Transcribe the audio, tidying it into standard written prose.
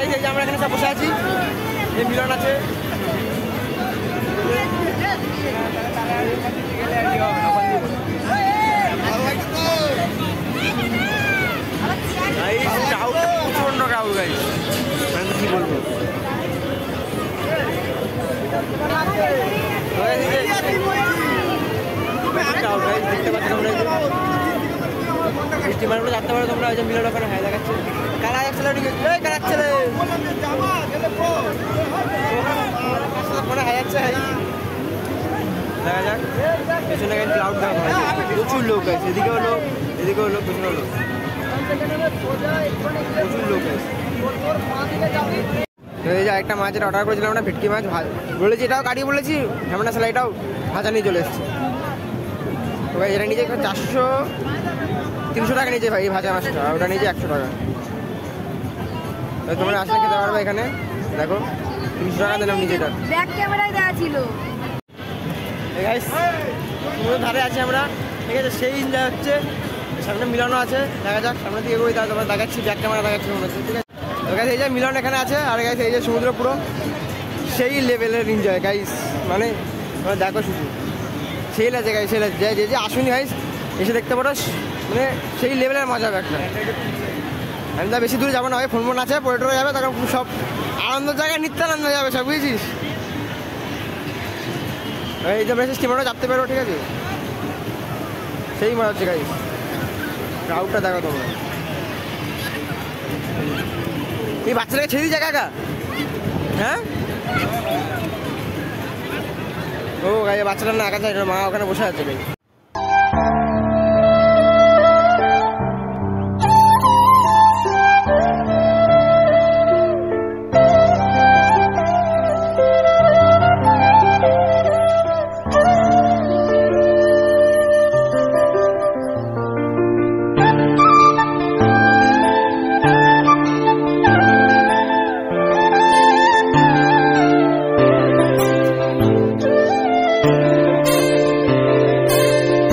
Guys এই যে আমরা এখানে সব বসে আছি, এই মিলন আছে। প্রচন্ড ক্রাউড গাইস, আমি কি বলবো। দেখতে পাচ্ছি তোমরা স্টিমারগুলো যাতে পারো তোমরা। ওই যে মিলন ওখানে হাই দেখাচ্ছে, কারা যাচ্ছে কারা যাচ্ছে হাই যাচ্ছে। দেখা যাক পেছনে ক্লাউড দেখা প্রচুর লোক আছে, এদিকেও লোক এদিকেও লোক পেছনেও লোক, প্রচুর লোক আছে। এই যে একটা মাছ অর্ডার করেছিলাম আমরা, ভেটকি মাছ বলেছি, এটাও কাটিয়ে বলেছি ঝামেলা সালা, এটাও ভাজা নিয়ে চলে এসছে। তো ভাই এটা নিজে 300 টাকা নিয়েছে ভাই এই ভাজা মাছটা, আর ওটা নিয়েছে 100 টাকা। তোমরা আসলে খেতে পারবে এখানে, দেখো 300 টাকা দিলাম নিজেটা। ব্যাক ক্যামেরায় দেওয়া ছিল। সমুদ্রের ধারে আছি আমরা, ঠিক আছে, সেই এনজয় হচ্ছে। সামনে মিলনও আছে, দেখা যাক সামনে দিকে এগোই, তাহলে তোমরা দেখাচ্ছি, ব্যাক ক্যামেরা দেখাচ্ছি মনে হচ্ছে, ঠিক আছে। তো গাইস এই যে মিলন এখানে আছে, আর গাইস এই যে সমুদ্র পুরো সেই লেভেলের এনজয় গাইস, মানে তোমরা দেখো শুধু সেই আছে গাইস, সেই লাগে যে যে আসুনি গাইস এসে দেখতে পারো, মানে সেই লেভেলের মজা হবে একটা। আমি তো বেশি দূরে যাবো না ভাই, ফোন আছে পড়ে যাবে, তখন সব আনন্দ জায়গায় নিত্যানন্দ যাবে সব, বুঝেছিস। এই যে বেশি স্টিমারও চাপতে পারো, ঠিক আছে, সেই মজা হচ্ছে গাইস। ক্রাউডটা দেখো তোমরা, এই বাচ্চাটাকে ছেড়ে দিচ্ছে একা, হ্যাঁ ও গাই বাচ্চাটা না একা যায়, মা ওখানে বসে আছে গাই।